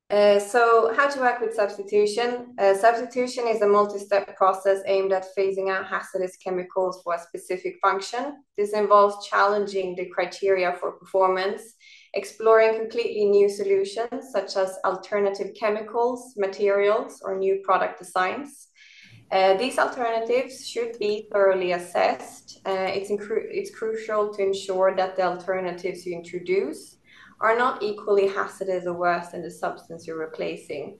So how to work with substitution? Substitution is a multi-step process aimed at phasing out hazardous chemicals for a specific function. This involves challenging the criteria for performance, exploring completely new solutions such as alternative chemicals, materials, or new product designs. These alternatives should be thoroughly assessed. It's crucial to ensure that the alternatives you introduce are not equally hazardous or worse than the substance you're replacing.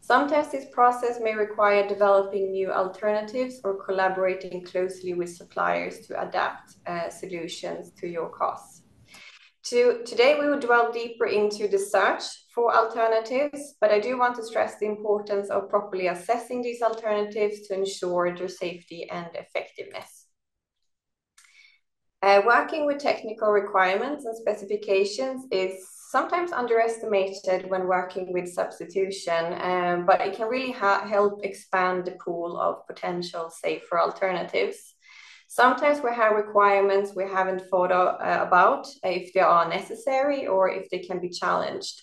Sometimes this process may require developing new alternatives or collaborating closely with suppliers to adapt solutions to your costs. Today, we will delve deeper into the search for alternatives, but I do want to stress the importance of properly assessing these alternatives to ensure their safety and effectiveness. Working with technical requirements and specifications is sometimes underestimated when working with substitution, but it can really help expand the pool of potential safer alternatives. Sometimes we have requirements we haven't thought about if they are necessary or if they can be challenged.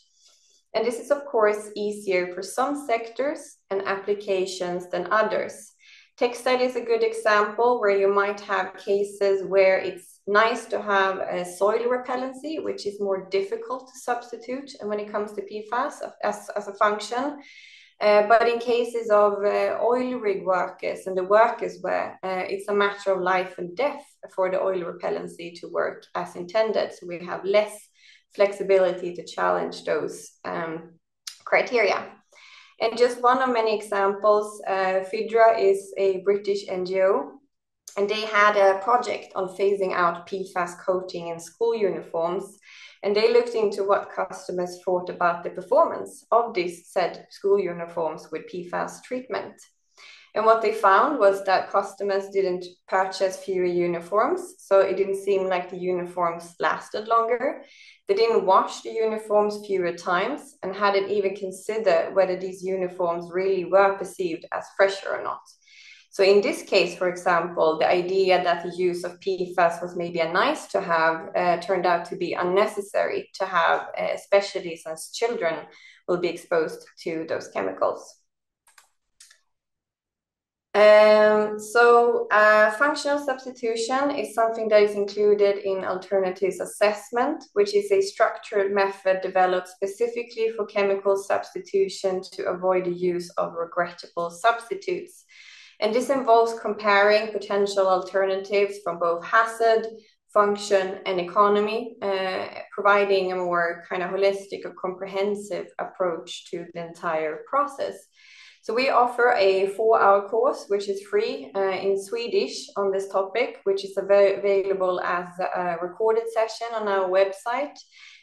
And this is, of course, easier for some sectors and applications than others. Textile is a good example where you might have cases where it's nice to have a soil repellency, which is more difficult to substitute when it comes to PFAS as a function. But in cases of oil rig workers and the workers where it's a matter of life and death for the oil repellency to work as intended. So we have less flexibility to challenge those criteria. And just one of many examples, Fidra is a British NGO, and they had a project on phasing out PFAS coating in school uniforms. And they looked into what customers thought about the performance of these said school uniforms with PFAS treatment. And what they found was that customers didn't purchase fewer uniforms, so it didn't seem like the uniforms lasted longer. They didn't wash the uniforms fewer times and hadn't even considered whether these uniforms really were perceived as fresher or not. So in this case, for example, the idea that the use of PFAS was maybe a nice to have turned out to be unnecessary to have, especially since children will be exposed to those chemicals. Functional substitution is something that is included in alternatives assessment, which is a structured method developed specifically for chemical substitution to avoid the use of regrettable substitutes. And this involves comparing potential alternatives from both hazard, function, and economy, providing a more kind of holistic or comprehensive approach to the entire process. So we offer a 4-hour course, which is free in Swedish on this topic, which is available as a recorded session on our website.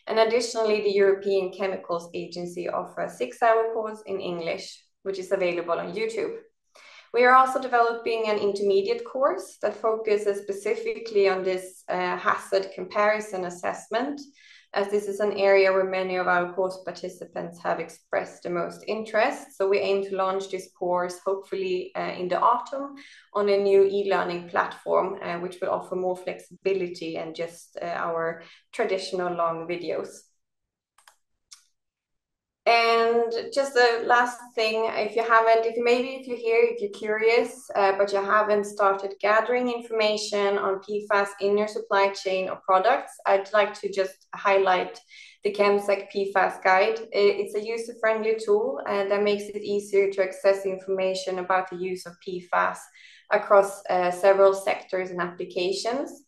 And additionally, the European Chemicals Agency offers a 6-hour course in English, which is available on YouTube. We are also developing an intermediate course that focuses specifically on this hazard comparison assessment, as this is an area where many of our course participants have expressed the most interest. So we aim to launch this course hopefully in the autumn on a new e-learning platform, which will offer more flexibility and just our traditional long videos. And just the last thing, if you're here, if you're curious, but you haven't started gathering information on PFAS in your supply chain or products, I'd like to just highlight the ChemSec PFAS guide. It's a user-friendly tool that makes it easier to access information about the use of PFAS across several sectors and applications.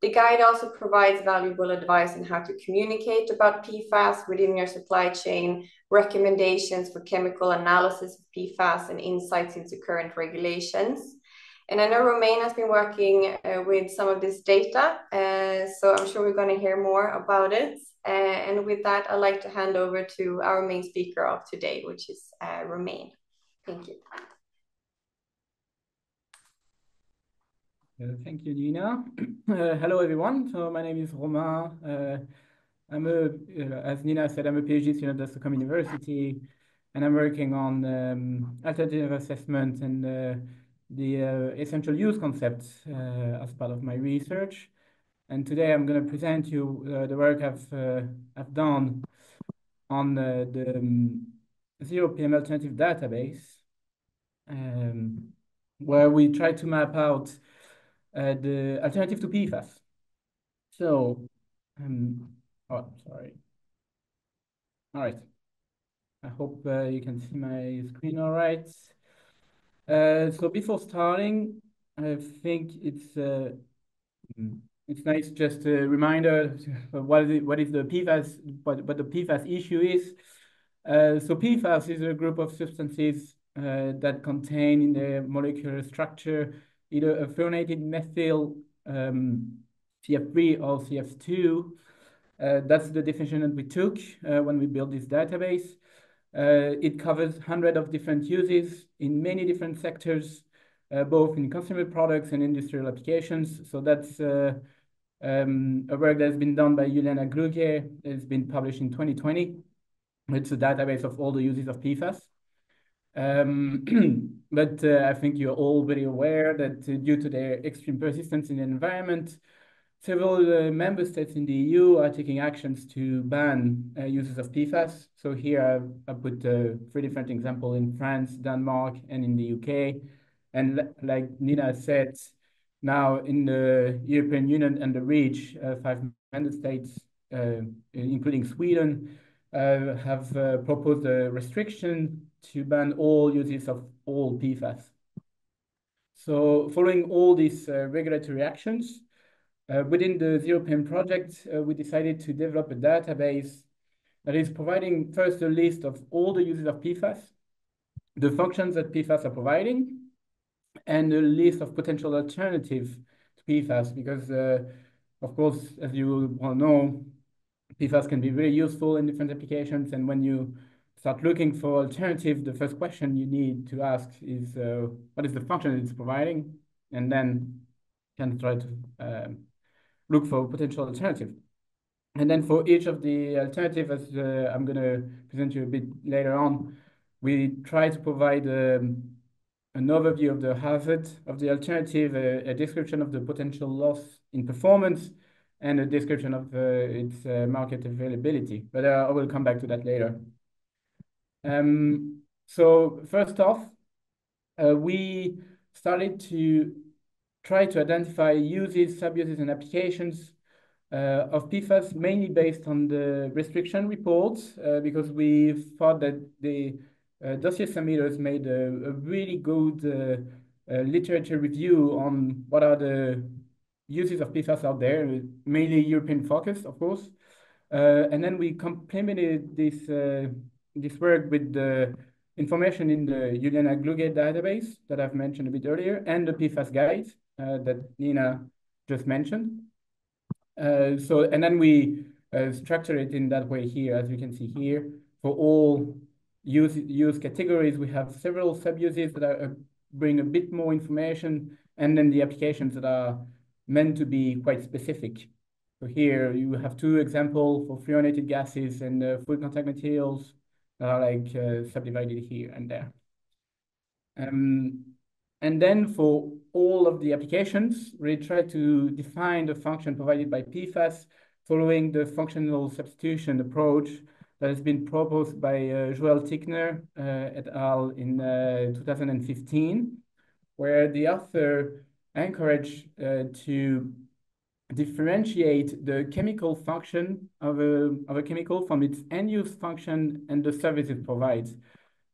The guide also provides valuable advice on how to communicate about PFAS within your supply chain, recommendations for chemical analysis of PFAS, and insights into current regulations. And I know Romain has been working with some of this data, so I'm sure we're going to hear more about it. And with that, I'd like to hand over to our main speaker of today, which is Romain. Thank you. Thank you, Nina. Hello, everyone. So my name is Romain. As Nina said, I'm a PhD student at Stockholm University, and I'm working on alternative assessment and the essential use concept as part of my research. And today I'm going to present you the work I've done on the ZeroPM alternative database, where we try to map out the alternative to PFAS. So, oh, sorry. All right. I hope you can see my screen all right. So before starting, I think it's nice just a reminder of what is the PFAS, what the PFAS issue is. So PFAS is a group of substances that contain in their molecular structure either a fluorinated methyl CF3 or CF2. That's the definition that we took when we built this database. It covers hundreds of different uses in many different sectors, both in consumer products and industrial applications. So that's a work that's been done by Juliana Glugier. It's been published in 2020. It's a database of all the uses of PFAS. But I think you're all very aware that due to their extreme persistence in the environment, several member states in the EU are taking actions to ban uses of PFAS. So here I put three different examples in France, Denmark, and in the UK. And like Nina said, now in the European Union and the REACH, 5 member states, including Sweden, have proposed a restriction to ban all uses of all PFAS. So following all these regulatory actions, within the ZeroPM project, we decided to develop a database that is providing first a list of all the uses of PFAS, the functions that PFAS are providing, and a list of potential alternatives to PFAS, because of course, as you all know, PFAS can be very useful in different applications, and when you start looking for alternatives, the first question you need to ask is what is the function it's providing, and then can try to look for potential alternative. And then for each of the alternatives, as I'm going to present you a bit later on, we try to provide an overview of the hazard of the alternative, a description of the potential loss in performance, and a description of its market availability. But I will come back to that later. So first off, we started to try to identify uses, sub-uses, and applications of PFAS, mainly based on the restriction reports, because we thought that the dossier submitters made a really good literature review on what are the uses of PFAS out there, mainly European focus, of course. And then we complemented this work with the information in the Juliana Glugier database that I've mentioned a bit earlier, and the PFAS guide that Nina just mentioned. And then we structure it in that way here, as you can see here. For all use categories, we have several sub-uses that bring a bit more information, and then the applications that are meant to be quite specific. So here you have two examples for fluorinated gases and food contact materials that are like subdivided here and there. And then for all of the applications, we try to define the function provided by PFAS following the functional substitution approach that has been proposed by Joël Tickner et al. In 2015, where the author encouraged to differentiate the chemical function of a chemical from its end-use function and the service it provides.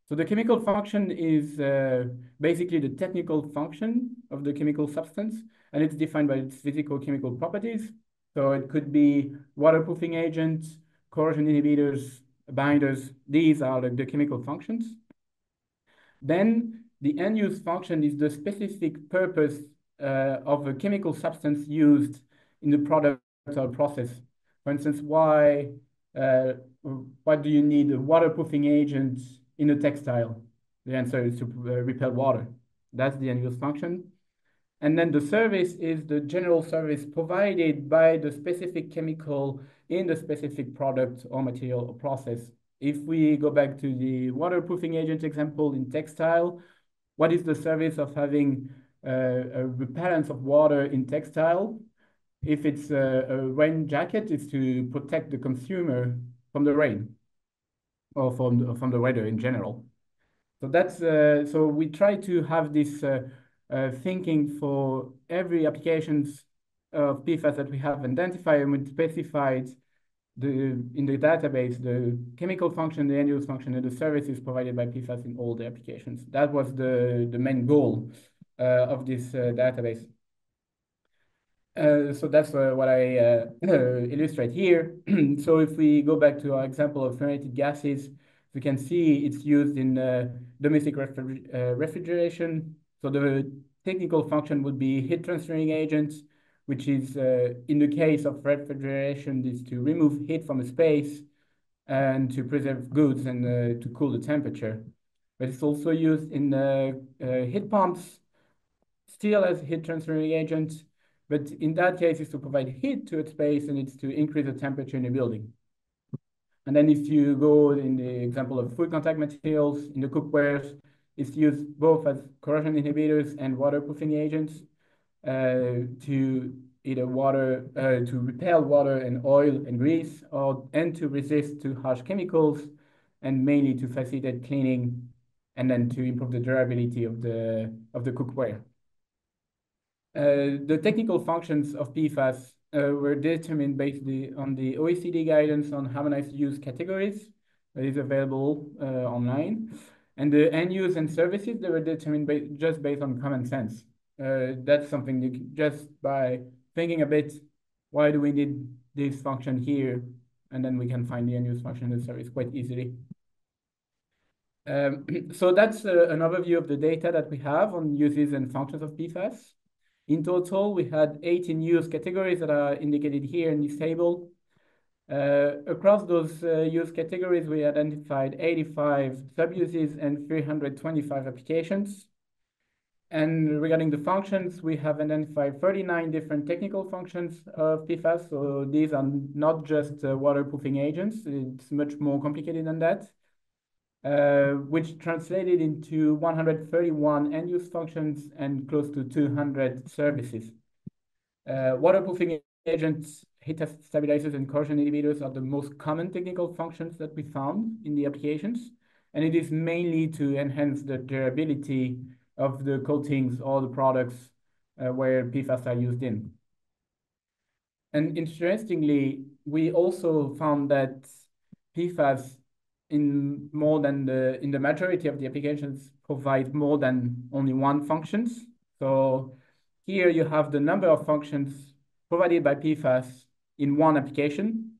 So the chemical function is basically the technical function of the chemical substance, and it's defined by its physical-chemical properties. So it could be waterproofing agents, corrosion inhibitors, binders. These are the chemical functions. Then the end-use function is the specific purpose of a chemical substance used in the product or process. For instance, why do you need a waterproofing agent in a textile? The answer is to repel water. That's the end-use function. And then the service is the general service provided by the specific chemical in the specific product or material or process. If we go back to the waterproofing agent example in textile, what is the service of having a repellent of water in textile? If it's a rain jacket, it's to protect the consumer from the rain. or from the weather in general. So that's so we try to have this thinking for every applications of PFAS that we have identified, and we specified in the database the chemical function, the end-use function, and the services provided by PFAS in all the applications. That was the main goal of this database. So that's what I illustrate here. So if we go back to our example of fluorinated gases, we can see it's used in domestic refrigeration. So the technical function would be heat transferring agents, which is, in the case of refrigeration, is to remove heat from a space and to preserve goods and to cool the temperature. But it's also used in heat pumps, still as heat transferring agent, but in that case, it's to provide heat to a space and it's to increase the temperature in the building. And then if you go in the example of food contact materials, in the cookwares, it's used both as corrosion inhibitors and waterproofing agents to either to repel water and oil and grease, and to resist to harsh chemicals, and mainly to facilitate cleaning, and then to improve the durability of the cookware. The technical functions of PFAS were determined based on the OECD guidance on harmonized use categories that is available online. And the end use and services, they were determined just based on common sense. That's something you can, just by thinking a bit, why do we need this function here? And then we can find the end use function and service quite easily. So that's an overview of the data that we have on uses and functions of PFAS. In total, we had 18 use categories that are indicated here in this table. Across those use categories, we identified 85 sub-uses and 325 applications. And regarding the functions, we have identified 39 different technical functions of PFAS. So these are not just waterproofing agents. It's much more complicated than that. Which translated into 131 end-use functions and close to 200 services. Waterproofing agents, heat stabilizers, and corrosion inhibitors are the most common technical functions that we found in the applications, and it is mainly to enhance the durability of the coatings or the products where PFAS are used in. And interestingly, we also found that PFAS in the majority of the applications provide more than only one functions. So here you have the number of functions provided by PFAS in one application.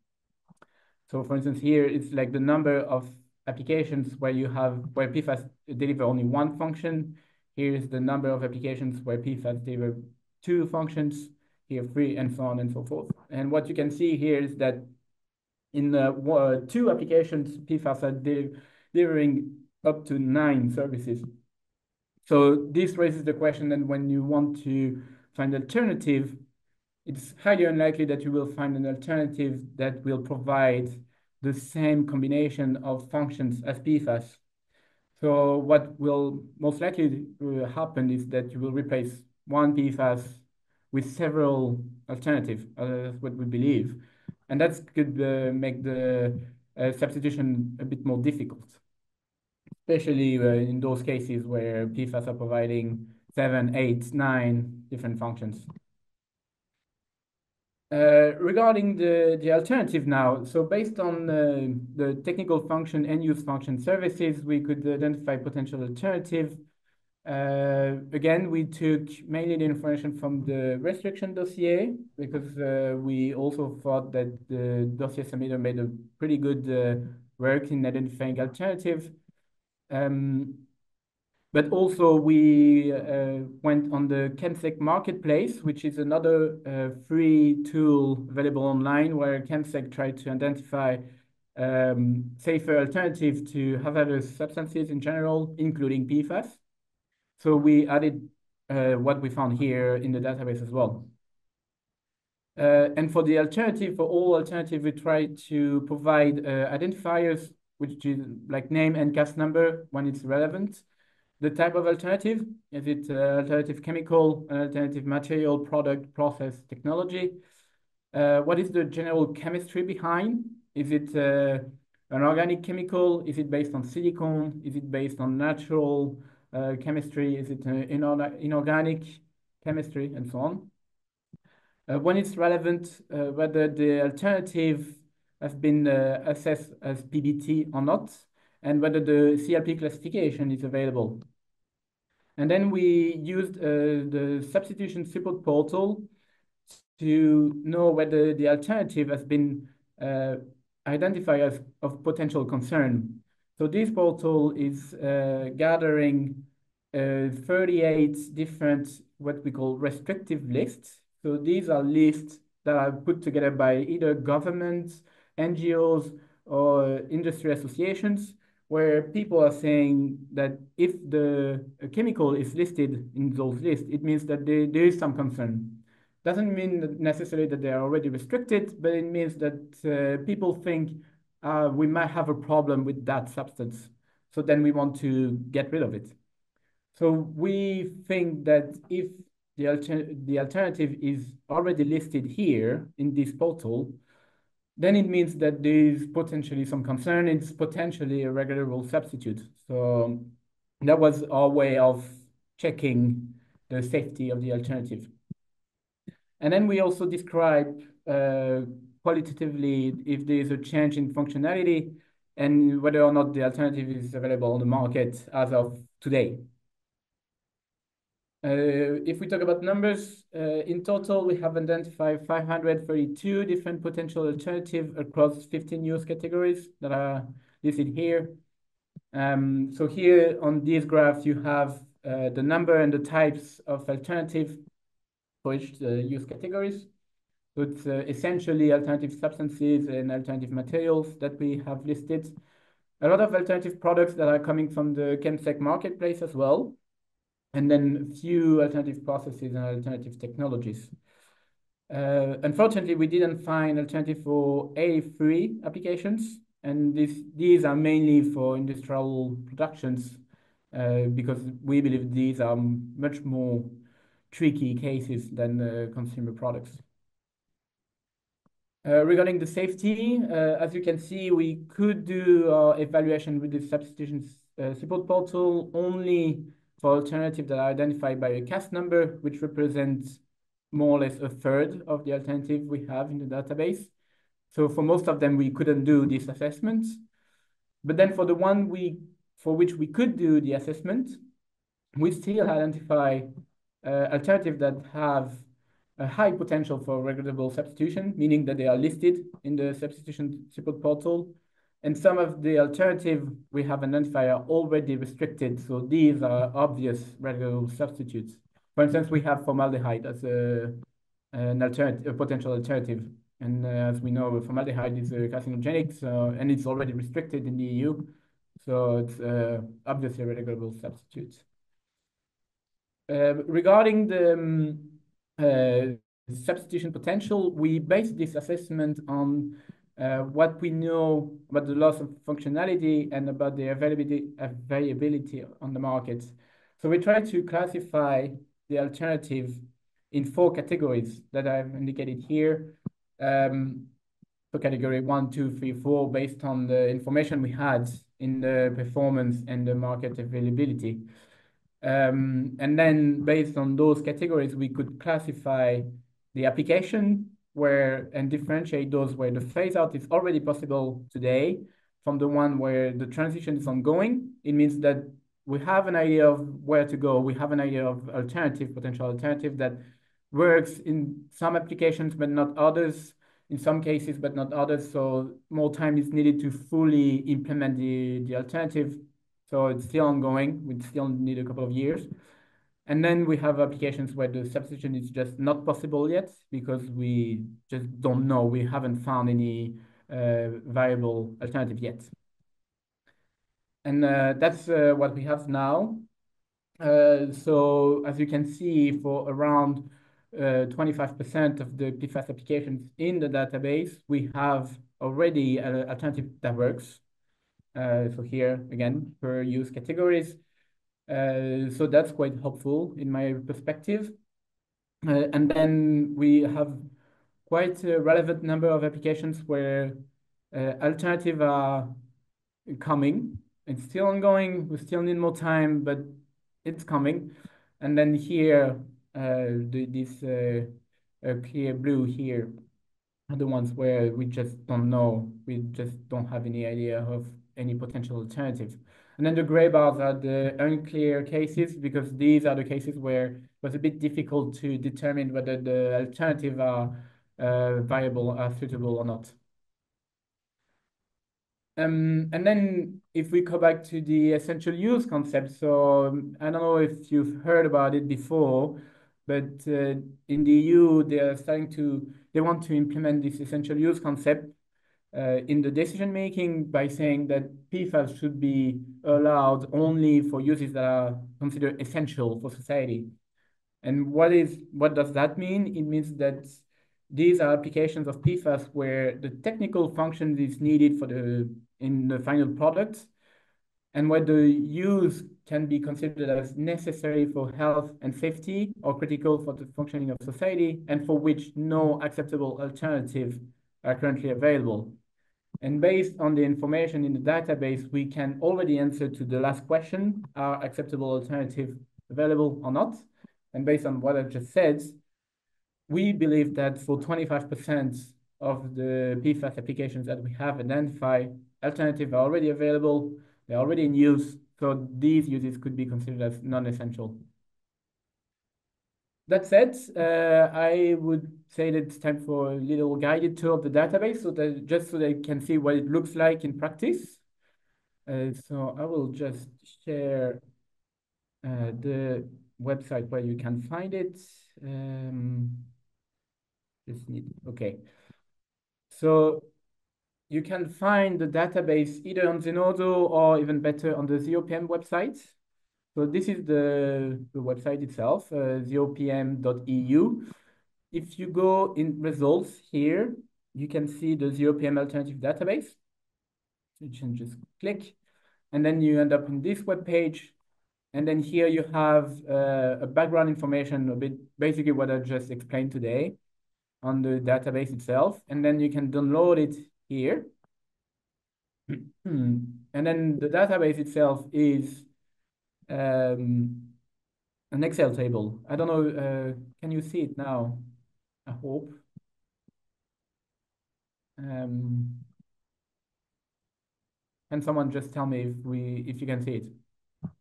So for instance, here it's like the number of applications where PFAS deliver only one function. Here is the number of applications where PFAS deliver two functions, here 3, and so on and so forth. And what you can see here is that in two applications, PFAS are delivering up to 9 services. So this raises the question that when you want to find an alternative, it's highly unlikely that you will find an alternative that will provide the same combination of functions as PFAS. So what will most likely happen is that you will replace one PFAS with several alternatives, that's what we believe. And that could make the substitution a bit more difficult, especially in those cases where PFAS are providing 7, 8, 9 different functions. Regarding the alternative now, so based on the technical function and use function services, we could identify potential alternative. Again, we took mainly the information from the restriction dossier because we also thought that the dossier submitter made a pretty good work in identifying alternative. But also we went on the ChemSec marketplace, which is another free tool available online where ChemSec tried to identify safer alternatives to hazardous substances in general, including PFAS. So we added what we found here in the database as well. And for the alternative, for all alternative, we tried to provide identifiers, which is like name and cast number when it's relevant. The type of alternative, is it alternative chemical, alternative material, product, process, technology? What is the general chemistry behind? Is it an organic chemical? Is it based on silicon? Is it based on natural chemistry? Is it inorganic chemistry, and so on? When it's relevant, whether the alternative has been assessed as PBT or not, and whether the CLP classification is available. And then we used the substitution support portal to know whether the alternative has been identified as of potential concern. So this portal is gathering 38 different what we call restrictive lists. So these are lists that are put together by either governments, NGOs, or industry associations, where people are saying that if the chemical is listed in those lists, it means that there is some concern. Doesn't mean necessarily that they are already restricted, but it means that people think we might have a problem with that substance. So then we want to get rid of it. So we think that if the alternative is already listed here in this portal, then it means that there is potentially some concern. It's potentially a regulable substitute. So that was our way of checking the safety of the alternative. And then we also describe qualitatively if there is a change in functionality and whether or not the alternative is available on the market as of today. If we talk about numbers, in total, we have identified 532 different potential alternatives across 15 use categories that are listed here. So here on this graph, you have the number and the types of alternative for each use categories. So it's essentially alternative substances and alternative materials that we have listed. A lot of alternative products that are coming from the ChemSec marketplace as well. And then a few alternative processes and alternative technologies. Unfortunately, we didn't find alternative for A3 applications. And these are mainly for industrial productions because we believe these are much more tricky cases than consumer products. Regarding the safety, as you can see, we could do our evaluation with the substitution support portal only for alternatives that are identified by a CAS number, which represents more or less a third of the alternative we have in the database. So for most of them, we couldn't do these assessments. But then for the one for which we could do the assessment, we still identify alternatives that have a high potential for regulable substitution, meaning that they are listed in the substitution support portal. And some of the alternative we have identified are already restricted. So these are obvious regulable substitutes. For instance, we have formaldehyde as a potential alternative. And as we know, formaldehyde is carcinogenic, and it's already restricted in the EU. So it's obviously a regulable substitute. Regarding the substitution potential, we base this assessment on what we know about the loss of functionality and about the availability on the market. So we try to classify the alternative in 4 categories that I've indicated here. So category 1, 2, 3, 4, based on the information we had in the performance and the market availability. And then based on those categories, we could classify the application and differentiate those where the phase out is already possible today from the one where the transition is ongoing. It means that we have an idea of where to go. We have an idea of potential alternative that works in some applications, but not others, in some cases, but not others. So more time is needed to fully implement the alternative. So it's still ongoing. We still need a couple of years. And then we have applications where the substitution is just not possible yet because we just don't know. We haven't found any viable alternative yet. And that's what we have now. So as you can see, for around 25% of the PFAS applications in the database, we have already an alternative that works. So here, again, per use categories. So that's quite helpful in my perspective. And then we have quite a relevant number of applications where Alternatives are coming. It's still ongoing. We still need more time, but it's coming. And then here, this clear blue here are the ones where we just don't know. We just don't have any idea of any potential alternatives. And then the gray bars are the unclear cases, because these are the cases where it was a bit difficult to determine whether the alternatives are viable, are suitable or not. And then if we go back to the essential use concept, so I don't know if you've heard about it before, but in the EU, they want to implement this essential use concept in the decision making by saying that PFAS should be allowed only for uses that are considered essential for society. And what does that mean? It means that these are applications of PFAS where the technical function is needed in the final product, and where the use can be considered as necessary for health and safety or critical for the functioning of society, and for which no acceptable alternatives are currently available. And based on the information in the database, we can already answer to the last question: are acceptable alternatives available or not? And based on what I just said, we believe that for 25% of the PFAS applications that we have identified, alternatives are already available, they're already in use, so these uses could be considered as non-essential. That said, I would say that it's time for a little guided tour of the database, just so they can see what it looks like in practice. So I will just share the website where you can find it. Okay. So you can find the database either on Zenodo or even better on the ZeroPM website. So this is the website itself, zeropm.eu. If you go in results here, you can see the ZeroPM alternative database. So you can just click, and then you end up in this web page. And then here you have a background information, a bit basically what I just explained today on the database itself. And then you can download it here. And then the database itself is an Excel table. I don't know, can you see it now? I hope. Can someone just tell me if you can see it?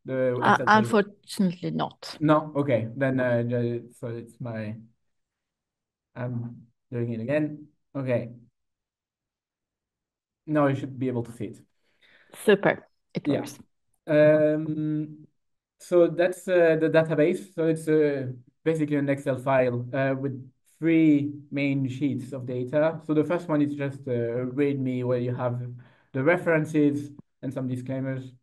The Excel table. Unfortunately not. No, okay. Then so it's I'm doing it again. Okay. Now you should be able to see it. Super, it works. So that's the database. So it's basically an Excel file with 3 main sheets of data. So the first one is just a README where you have the references and some disclaimers.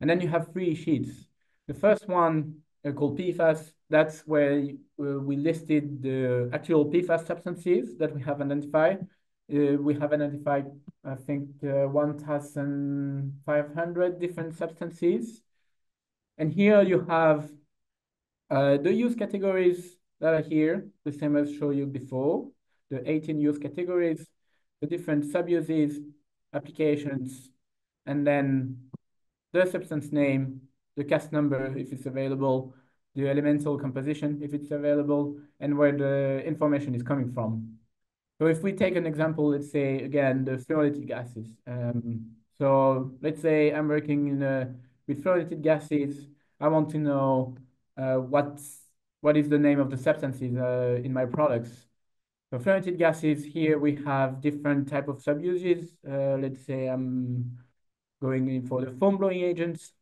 And then you have 3 sheets. The first one called PFAS, that's where we listed the actual PFAS substances that we have identified. We have identified, I think, 1,500 different substances. And here you have the use categories that are here, the same as showed you before, the 18 use categories, the different sub-uses, applications, and then the substance name, the CAS number, if it's available, the elemental composition, if it's available, and where the information is coming from. So if we take an example, let's say, again, the fluorinated gases. So let's say I'm working with fluorinated gases. I want to know what is the name of the substances in my products. So fluorinated gases, here we have different type of sub-uses. Let's say I'm going in for the foam blowing agents.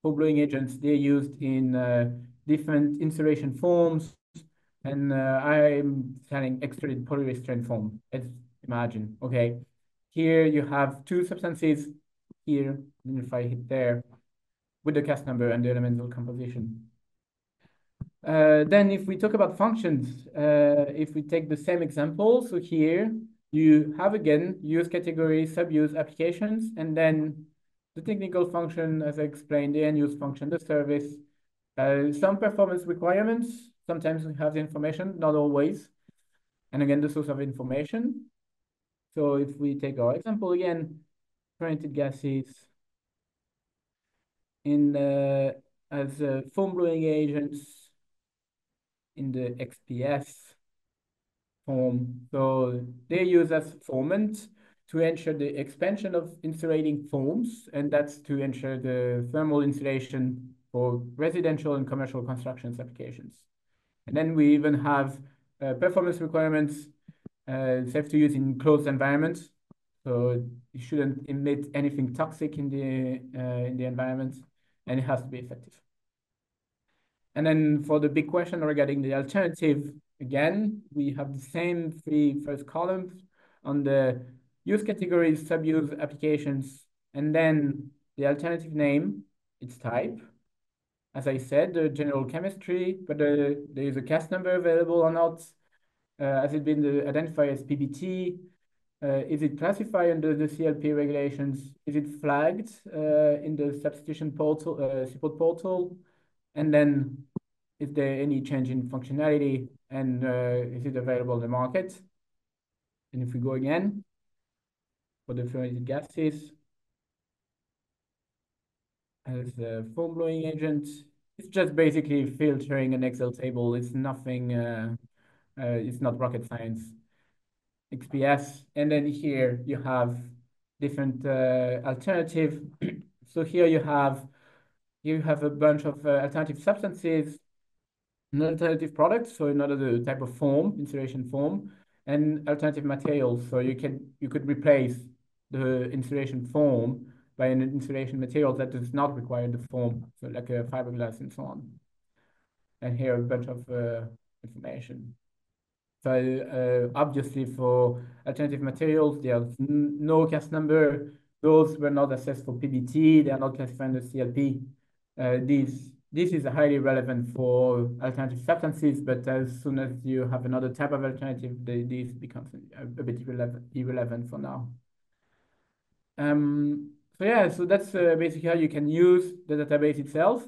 Foam blowing agents, they're used in different insulation foams, and I'm selling extruded polystyrene foam, let's imagine, okay? Here you have 2 substances here, and if I hit there, with the CAS number and the elemental composition. Then if we talk about functions, if we take the same example, so here you have again use category, sub-use applications, and then the technical function, as I explained, the end-use function, the service, some performance requirements. Sometimes we have the information, not always. And again, the source of information. So if we take our example again, fluorinated gases in as foam blowing agents in the XPS form. So they use as foamant to ensure the expansion of insulating foams, and that's to ensure the thermal insulation for residential and commercial constructions applications. And then we even have performance requirements, safe to use in closed environments. So it shouldn't emit anything toxic in the environment, and it has to be effective. And then for the big question regarding the alternative, again, we have the same three first columns on the use categories, sub-use applications, and then the alternative name, its type. As I said, the general chemistry, whether there is a CAS number available or not. Has it been identified as PBT? Is it classified under the CLP regulations? Is it flagged in the substitution portal, support portal? And then is there any change in functionality, and is it available in the market? And if we go again for the fluorinated gases as a foam blowing agent, it's just basically filtering an Excel table. It's nothing, it's not rocket science. XPS, and then here you have different alternative. So here you have a bunch of alternative substances, alternative products, so another type of foam, insulation foam, and alternative materials. So you could replace the insulation foam by an insulation material that does not require the foam, so like a fiberglass and so on. And here a bunch of information. So obviously for alternative materials, there's no CAS number. Those were not assessed for PBT. They are not classified as CLP. This is highly relevant for alternative substances, but as soon as you have another type of alternative, this becomes a bit irrelevant for now. So yeah, so that's basically how you can use the database itself.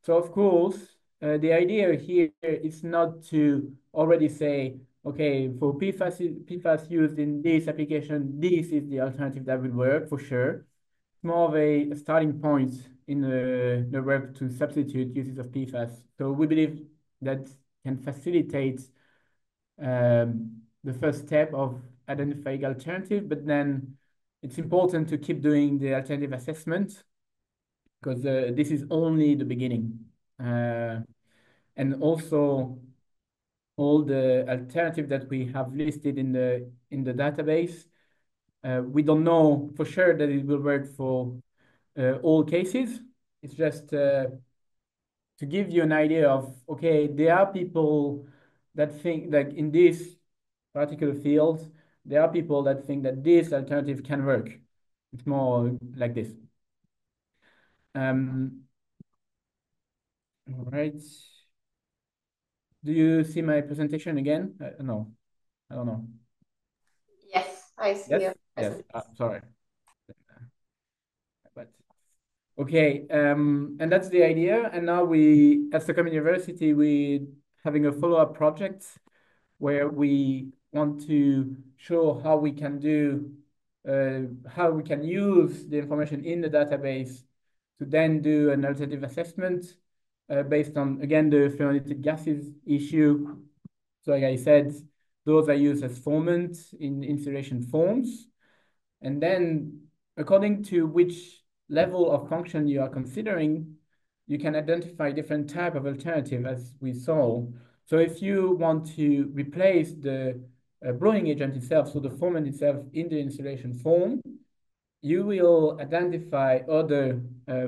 So of course, the idea here is not to already say, okay, for PFAS used in this application, this is the alternative that will work for sure. It's more of a starting point in the work to substitute uses of PFAS. So we believe that can facilitate the first step of identifying alternative, but then it's important to keep doing the alternative assessment because this is only the beginning. And also all the alternative that we have listed in the database, we don't know for sure that it will work for all cases. It's just to give you an idea of, okay, there are people that think that in this particular field, there are people that think that this alternative can work. It's more like this. All right. Do you see my presentation again? No, I don't know. Yes, I see Yes, your yes. presentation. Sorry. But okay, and that's the idea. And now we, at Stockholm University, we having a follow-up project where we want to show how we can do, how we can use the information in the database to then do an alternative assessment based on, again, the fluorinated gases issue. So like I said, those are used as foamant in insulation foams. And then according to which level of function you are considering, you can identify different type of alternative as we saw. So if you want to replace the blowing agent itself, so the foamant itself in the insulation foam, you will identify other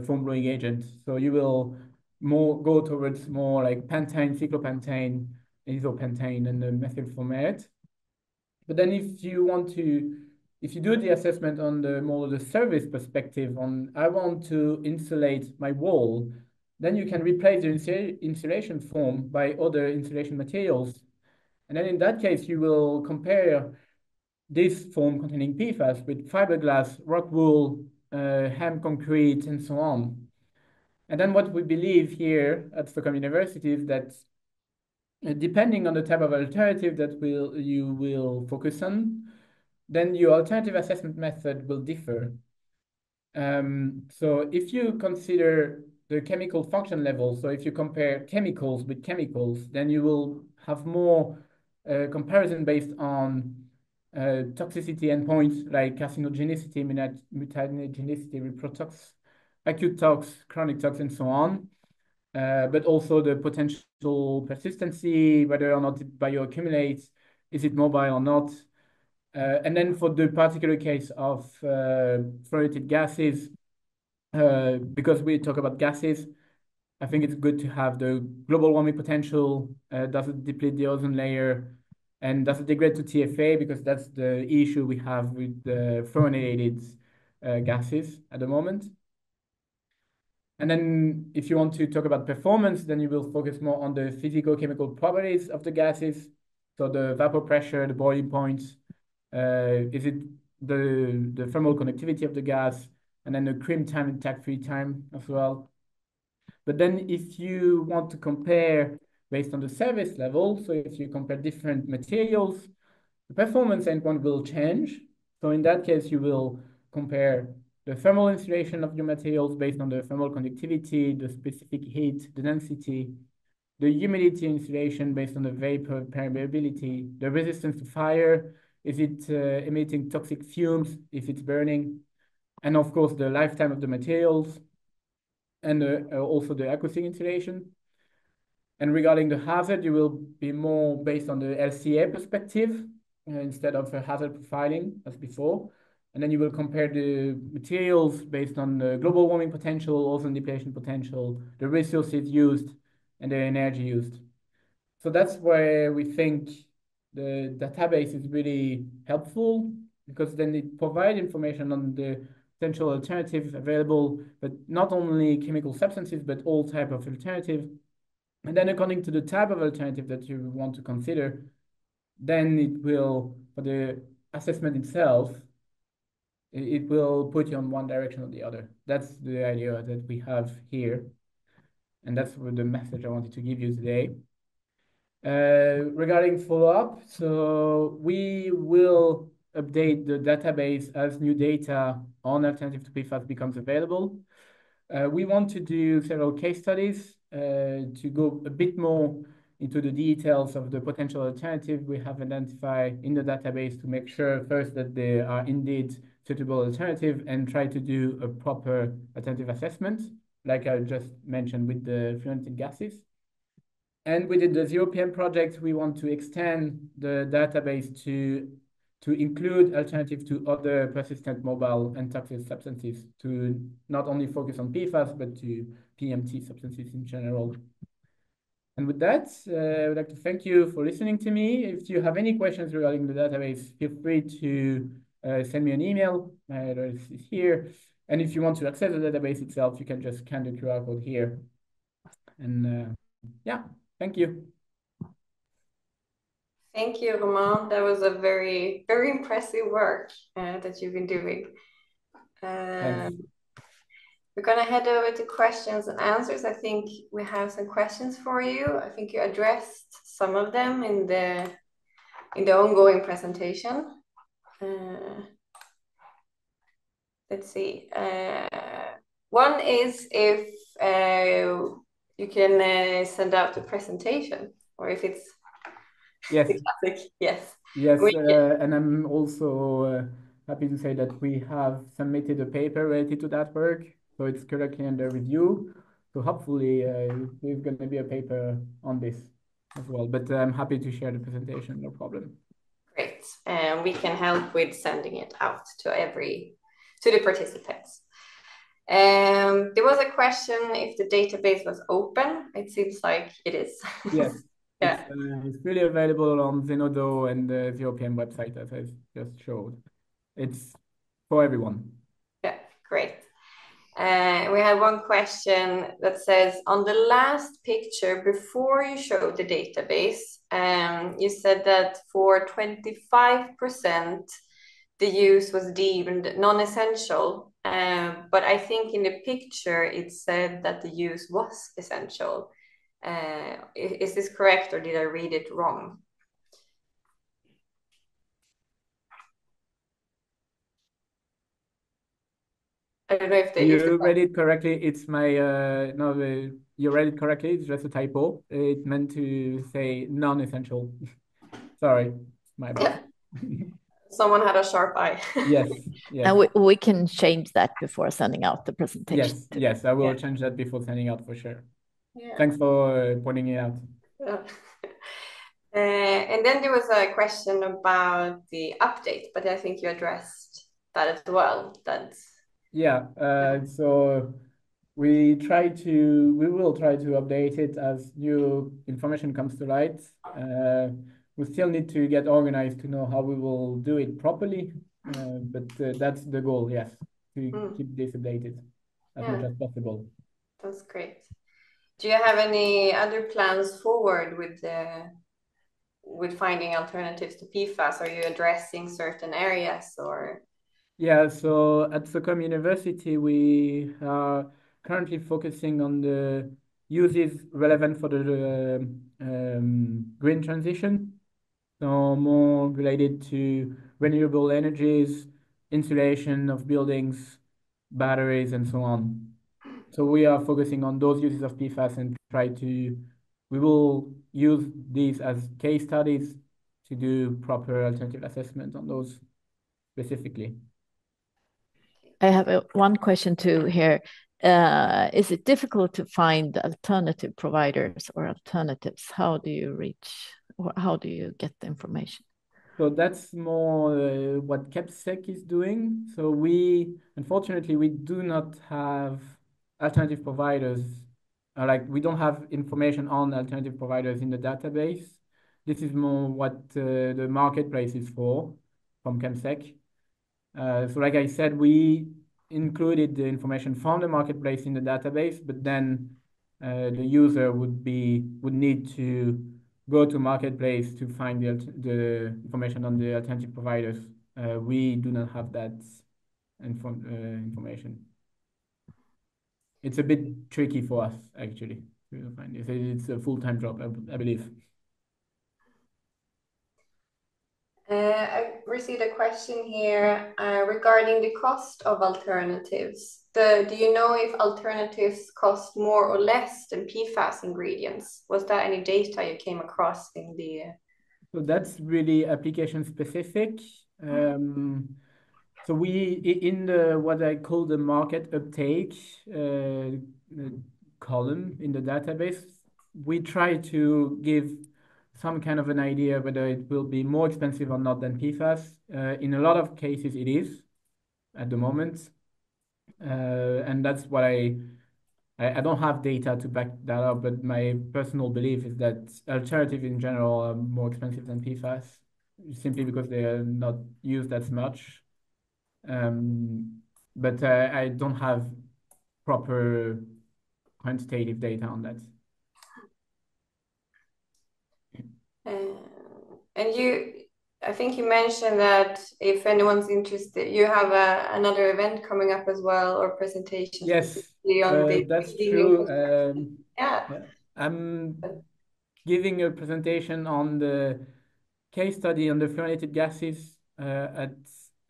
foam blowing agents. So you will go towards more like pentane, cyclopentane, isopentane, and the methyl formate. But then if you do the assessment on the more the service perspective on, I want to insulate my wall, then you can replace the insulation foam by other insulation materials. And then in that case, you will compare this foam containing PFAS with fiberglass, rock wool, hemp concrete, and so on. And then what we believe here at Stockholm University is that depending on the type of alternative that you will focus on, then your alternative assessment method will differ. So if you consider the chemical function level, so if you compare chemicals with chemicals, then you will have more comparison based on toxicity endpoints like carcinogenicity, mutagenicity, reprotox, acute tox, chronic tox, and so on. But also the potential persistency, whether or not it bioaccumulates, is it mobile or not? And then for the particular case of fluorinated gases, because we talk about gases, I think it's good to have the global warming potential. Does it deplete the ozone layer? And does it degrade to TFA? Because that's the issue we have with the fluorinated gases at the moment. And then if you want to talk about performance, then you will focus more on the physical-chemical properties of the gases. So the vapor pressure, the boiling points, is it the thermal conductivity of the gas, and then the CRIM time and tag-free time as well. But then if you want to compare based on the service level, so if you compare different materials, the performance endpoint will change. So in that case, you will compare the thermal insulation of your materials based on the thermal conductivity, the specific heat, the density, the humidity insulation based on the vapor permeability, the resistance to fire, is it emitting toxic fumes if it's burning, and of course the lifetime of the materials, and also the acoustic insulation. And regarding the hazard, you will be more based on the LCA perspective instead of hazard profiling as before. And then you will compare the materials based on the global warming potential, ozone depletion potential, the resources used, and the energy used. So that's where we think the database is really helpful, because then it provides information on the potential alternatives available, but not only chemical substances, but all type of alternative. And then according to the type of alternative that you want to consider, then it will, for the assessment itself, it will put you on one direction or the other. That's the idea that we have here. And that's the message I wanted to give you today. Regarding follow-up, so we will update the database as new data on alternative to PFAS becomes available. We want to do several case studies to go a bit more into the details of the potential alternative we have identified in the database to make sure first that they are indeed suitable alternative, and try to do a proper alternative assessment, like I just mentioned with the fluorinated gases. And within the ZeroPM project, we want to extend the database to include alternatives to other persistent mobile and toxic substances, to not only focus on PFAS, but to PMT substances in general. And with that, I would like to thank you for listening to me. If you have any questions regarding the database, feel free to send me an email. My address is here. And if you want to access the database itself, you can just scan the QR code here. And yeah, thank you. Thank you, Romain. That was a very, very impressive work that you've been doing. We're going to head over to questions and answers. I think we have some questions for you. I think you addressed some of them in the ongoing presentation. Let's see. One is if you can send out the presentation, or if it's yes, the classic. Yes. Yes, and I'm also happy to say that we have submitted a paper related to that work. So it's currently under review. So hopefully there's going to be a paper on this as well. But I'm happy to share the presentation, no problem. Great. And we can help with sending it out to the participants. There was a question if the database was open. It seems like it is. Yes. Yeah. It's really available on Zenodo and the ZeroPM website, as I just showed. It's for everyone. Yeah, great. We had one question that says, on the last picture before you showed the database, you said that for 25% the use was deemed non-essential, but I think in the picture it said that the use was essential. Is this correct, or did I read it wrong? I don't know if You read it correctly. It's my no, you read it correctly. It's just a typo. It meant to say non-essential. Sorry, my bad. Someone had a sharp eye. Yes, yes. And we can change that before sending out the presentation. Yes, I will change that before sending out for sure. Yeah. Thanks for pointing it out. Yeah. And then there was a question about the update, but I think you addressed that as well. So we will try to update it as new information comes to light. We still need to get organized to know how we will do it properly, but that's the goal, yes, to keep this updated as much as possible. That's great. Do you have any other plans forward with finding alternatives to PFAS? Are you addressing certain areas or? Yeah, so at Stockholm University, we are currently focusing on the uses relevant for the green transition. So more related to renewable energies, insulation of buildings, batteries, and so on. So we are focusing on those uses of PFAS and we will use these as case studies to do proper alternative assessment on those specifically. I have one question too here. Is it difficult to find alternative providers or alternatives? How do you reach, or how do you get the information? So that's more what KEPSEC is doing. So unfortunately, we do not have alternative providers. We don't have information on alternative providers in the database. This is more what the marketplace is for from KEPSEC. So like I said, we included the information from the marketplace in the database, but then the user would need to go to marketplace to find the information on the alternative providers. We do not have that information. It's a bit tricky for us actually to find it. It's a full-time job, I believe. I received a question here regarding the cost of alternatives. Do you know if alternatives cost more or less than PFAS ingredients? Was there any data you came across in the? So that's really application specific. So in what I call the market uptake column in the database, we try to give some kind of an idea whether it will be more expensive or not than PFAS. In a lot of cases, it is at the moment. And that's what I don't have data to back that up, but my personal belief is that alternatives in general are more expensive than PFAS, simply because they are not used as much. But I don't have proper quantitative data on that. And I think you mentioned that if anyone's interested, you have another event coming up as well, or presentation. Yes, on that's true. I'm giving a presentation on the case study on the fluorinated gases at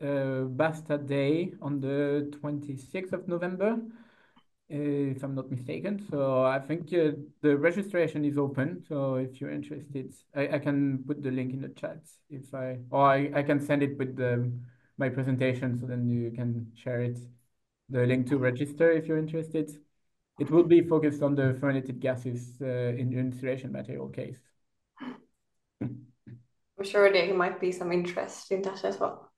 Basta Day on the 26th of November, if I'm not mistaken. So I think the registration is open. So if you're interested, I can put the link in the chat I can send it with my presentation, so then you can share it. The link to register if you're interested. It will be focused on the fluorinated gases in the insulation material case. I'm sure there might be some interest in that as well.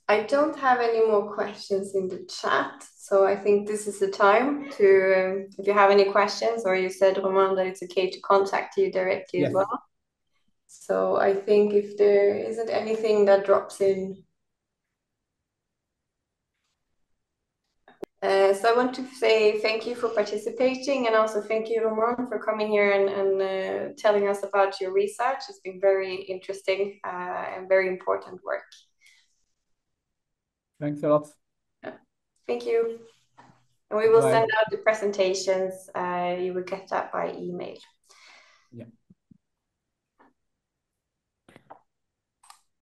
I don't have any more questions in the chat, so I think this is the time to, if you have any questions, or you said, Romain, that it's okay to contact you directly as well. So I think if there isn't anything that drops in. So I want to say thank you for participating, and also thank you, Romain, for coming here and telling us about your research. It's been very interesting and very important work. Thanks a lot. Thank you. And we will send out the presentations. You will get that by email. Yeah.